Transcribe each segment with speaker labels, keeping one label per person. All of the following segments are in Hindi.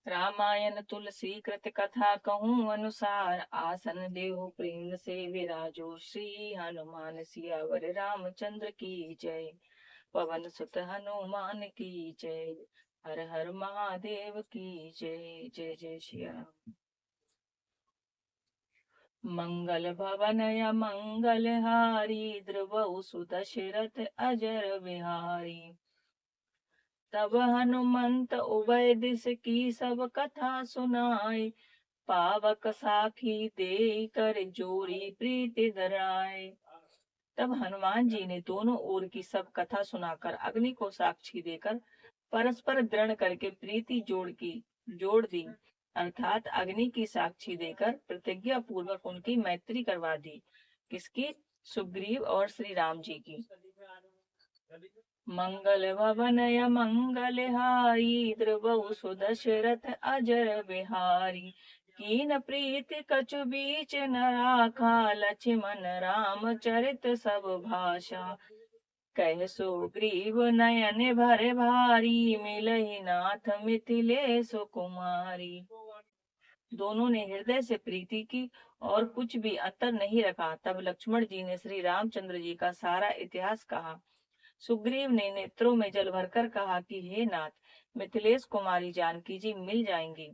Speaker 1: रामायण तुलसी कृत कथा कहूँ अनुसार, आसन देहु प्रेम से विराजो, श्री हनुमान सियावर रामचंद्र की जय। पवन सुत हनुमान की जय। हर हर महादेव की जय। जय जय श्री राम। मंगल भवन या मंगल हारी, ध्रुवउ सुदशरथ अजर बिहारी। तब हनुमंत उभय दिस की सब कथा सुनाई, पावक साखी दे कर जोरी प्रीति धराए। तब हनुमान जी ने दोनों ओर की सब कथा सुनाकर अग्नि को साक्षी देकर परस्पर दृढ़ करके प्रीति जोड़ दी, अर्थात अग्नि की साक्षी देकर प्रतिज्ञा पूर्वक उनकी मैत्री करवा दी। किसकी? सुग्रीव और श्री राम जी की। मंगल भवन या मंगल हारी, ध्रुवउ सुदशरथ अजर बिहारी। कीन प्रीति कछु बीच न राखा, लक्ष्मण राम चरित सब भाषा। कह सुग्रीव नयन भरे भारी, मिलहि नाथ मिथिलेश कुमारी। दोनों ने हृदय से प्रीति की और कुछ भी अंतर नहीं रखा। तब लक्ष्मण जी ने श्री रामचंद्र जी का सारा इतिहास कहा। सुग्रीव ने नेत्रों में जल भरकर कहा कि हे नाथ, मिथिलेश कुमारी जानकी जी मिल जाएंगी।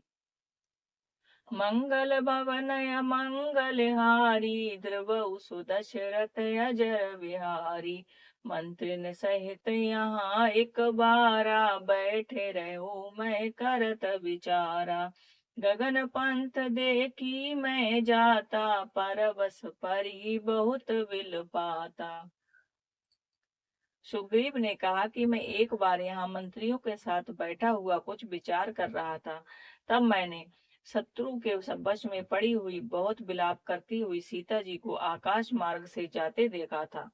Speaker 1: मंगल भवन मंगल हारी, ध्रुवउ सुदशरथ अजर बिहारी। मंत्रिन सहित यहाँ एक बारा, बैठे रहो मैं करत विचारा। गगन पंथ देखी मैं जाता, परबस परी बहुत विल पाता। सुग्रीव ने कहा कि मैं एक बार यहाँ मंत्रियों के साथ बैठा हुआ कुछ विचार कर रहा था। तब मैंने शत्रु के वश में पड़ी हुई बहुत विलाप करती हुई सीता जी को आकाश मार्ग से जाते देखा था।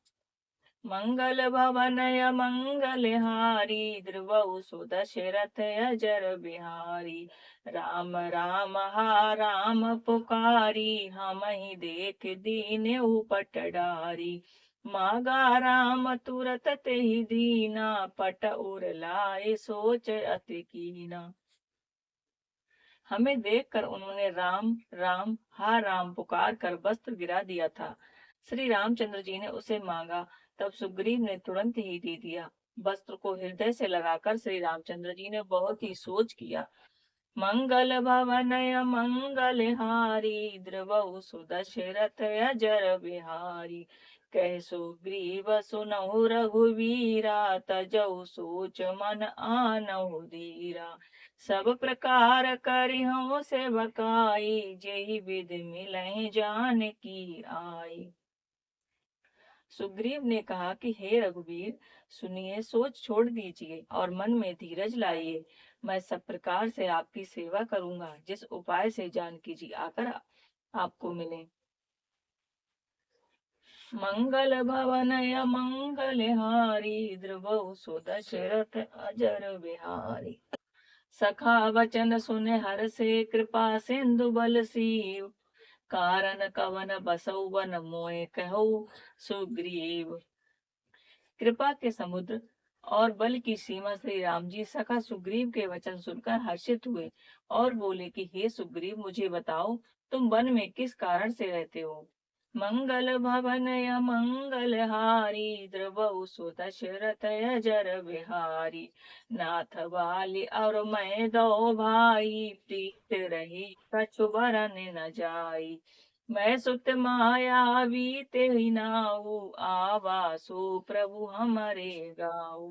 Speaker 1: मंगल भवन मंगल हारी, ध्रुवउ सुदशरथ अजर बिहारी। राम राम हा राम पुकारी, हम ही देख दीन उपट डारी। मागा राम तुरत ते ही दीना, पट उर लाए सोच अति कीना। हमें देखकर उन्होंने राम राम हा राम पुकार कर वस्त्र गिरा दिया था। श्री रामचंद्र जी ने उसे मांगा, तब सुग्रीव ने तुरंत ही दे दिया। वस्त्र को हृदय से लगाकर श्री रामचंद्र जी ने बहुत ही सोच किया। मंगल भवन मंगल हारी, ध्रुवउ सुदशरथ अजर बिहारी। कह सुग्रीव सुनहु रघुवीरा, तजौ सोच मन आनहु धीरा। सब प्रकार करिहु सेवकाई, जेहि विधि मिलहि जानकी आई। सुग्रीव ने कहा कि हे रघुवीर, सुनिए, सोच छोड़ दीजिए और मन में धीरज लाइए। मैं सब प्रकार से आपकी सेवा करूंगा, जिस उपाय से जानकी जी आकर आपको मिले। मंगल भवन मंगल हारी, ध्रुवउ सुदशरथ अजर बिहारी। सखा वचन सुने हर से, कृपा सिंधु बल सीव। कारण कवन बसौ वन मोहि, कहु सुग्रीव। कृपा के समुद्र और बल की सीमा श्री राम जी सखा सुग्रीव के वचन सुनकर हर्षित हुए और बोले कि हे सुग्रीव, मुझे बताओ, तुम वन में किस कारण से रहते हो। मंगल भवन मंगल हारी, ध्रुवउ सुदशरथ अजर बिहारी। नाथ बाली और मैं दो भाई, प्रीत रही कछु बरन न जाई। मैं सुत मायावी तेहि नाऊ, आवासो प्रभु हमारे गाऊ।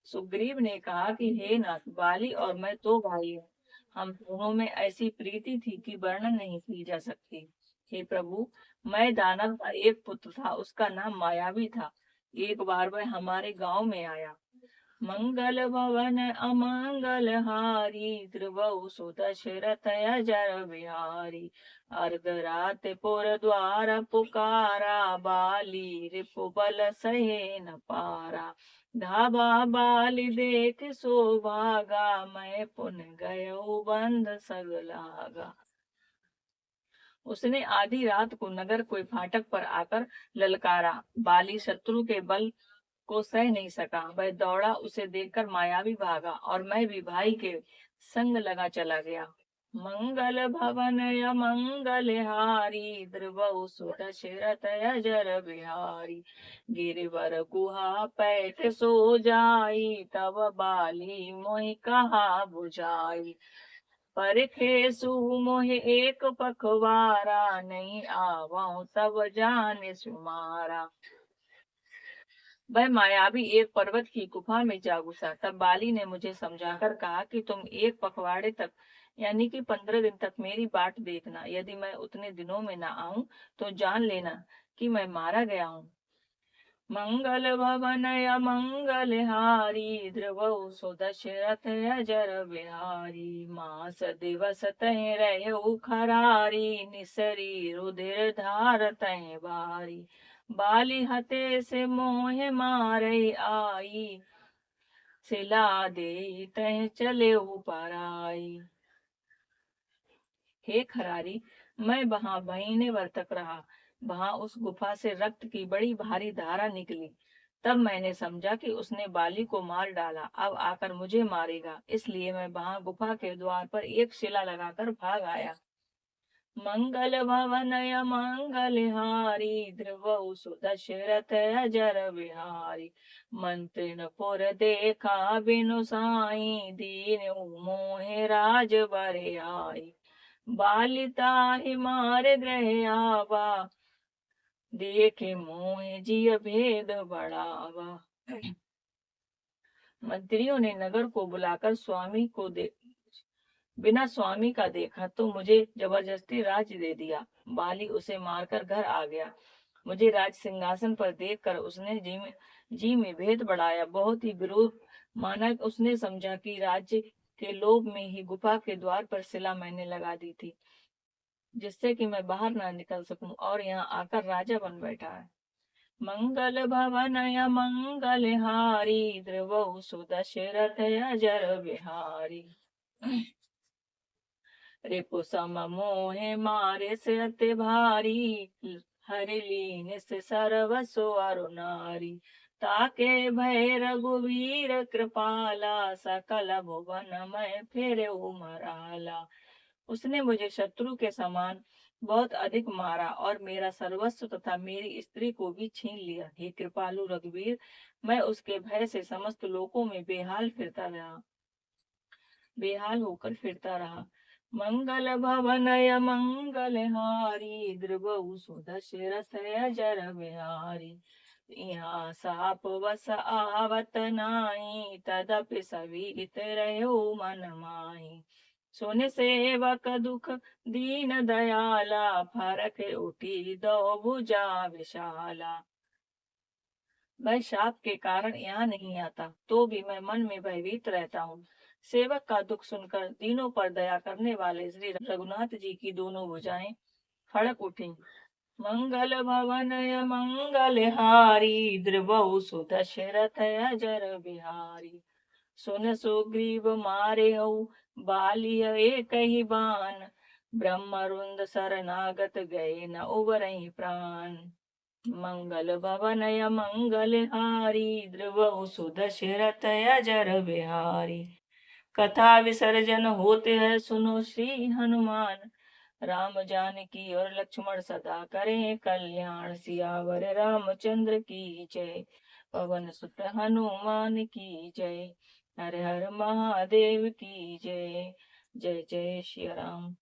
Speaker 1: सुग्रीव ने कहा कि हे नाथ, बाली और मैं दो भाई हैं। हम दोनों में ऐसी प्रीति थी कि वर्णन नहीं की जा सकती। हे प्रभु, मैं दानव का एक पुत्र था, उसका नाम मायावी था। एक बार वह हमारे गांव में आया। मंगल भवन अमंगल हारी, ध्रुवउ सुदशरथ अजर बिहारी। अर्धरात पुर द्वार पुकारा, बाली रिपु बल सहे न पारा। धाबा बाली देख सो भागा, मैं पुन गयो बंध सगलागा। उसने आधी रात को नगर कोई फाटक पर आकर ललकारा। बाली शत्रु के बल को सह नहीं सका। वह दौड़ा, उसे देखकर मायावी भागा और मैं भी भाई के संग लगा चला गया। मंगल भवन मंगल हारी, द्रवहु सुत दशरथ अजर बिहारी। गिरिवर गुहा पैठ सो जाई, तब बाली मोहि कहा बुझाई। परखे सु मोहि एक पखवारा, नहीं आवऊं तब जाने सुमारा। वह मायावी एक पर्वत की गुफा में जा घुसा। तब बाली ने मुझे समझाकर कहा कि तुम एक पखवाड़े तक यानी कि 15 दिन तक मेरी बाट देखना। यदि मैं उतने दिनों में न आऊं तो जान लेना कि मैं मारा गया हूँ। मंगल भवन मंगल हारी, ध्रुवौ सो दशरथ अजर बिहारी। मास दिवस तह रहु खरारी, निसरी रुधिर धार तह बारी। बाली हते से मोह मारे आई, सिला दे तह चले पराई। हे खरारी, मैं वहां महीने भर तक रहा। वहां उस गुफा से रक्त की बड़ी भारी धारा निकली। तब मैंने समझा कि उसने बाली को मार डाला, अब आकर मुझे मारेगा। इसलिए मैं वहां गुफा के द्वार पर एक शिला लगाकर भाग आया। मंगल भवन मंगल हारी, ध्रुवौ सु दशरथ अजर बिहारी। मंत्रिन पुर देखा बिनु साई, दीन मोहे राज बरे आई। बालिता ही मार ग्रह आवा, देखे मोह जिय भेद बढ़ावा। मंत्रियों ने नगर को बुलाकर बिना स्वामी का देखा तो मुझे जबरदस्ती राज्य दे दिया। बाली उसे मारकर घर आ गया। मुझे राज सिंहासन पर देखकर उसने जी में भेद बढ़ाया, बहुत ही विरोध माना। उसने समझा कि राज्य के लोभ में ही गुफा के द्वार पर शिला मैंने लगा दी थी, जिससे कि मैं बाहर ना निकल सकूं, और यहाँ आकर राजा बन बैठा है। मंगल भवन मंगल हारी, ध्रुवौ सु दशरथ अजर बिहारी। रिपु सम मोहे मारे से अति भारी, हरि लीन से सर्वसो अरु नारी। ताके भय रघुवीर कृपाला, सकल भुवन में फिर उमराला। उसने मुझे शत्रु के समान बहुत अधिक मारा और मेरा सर्वस्व तथा मेरी स्त्री को भी छीन लिया। हे कृपालु रघुवीर, मैं उसके भय से समस्त लोकों में बेहाल होकर फिरता रहा। मंगल भवन मंगल हारी, ध्रुवौ सु दशरथ अजर बिहारी। यहाँ साप बस आवत नाई, तदपि सवित रहु मन माही। सोने सेवक दुख दीन दयाला, फरक उठी दो भुजा विशाला। मैं शाप के कारण यहाँ नहीं आता, तो भी मैं मन में भयभीत रहता हूँ। सेवक का दुख सुनकर दीनों पर दया करने वाले श्री रघुनाथ जी की दोनों भुजाएं फड़क उठी। मंगल भवन मंगल हारी, ध्रुवौ सु दशरथ अजर बिहारी। सुन सुग्रीव मारे हऊ, बाली एक ही बान। ब्रह्मरुंद शरणागत गए न उबरहि प्राण। मंगल भवन मंगल हारी, ध्रुवौ सु दशरथ अजर बिहारी। कथा विसर्जन होते हैं सुनो श्री हनुमान। राम जानकी और लक्ष्मण सदा करें कल्याण। सियावर रामचंद्र की जय, पवन सुत हनुमान की जय। हर हर महादेव की जय। जय जय श्री राम।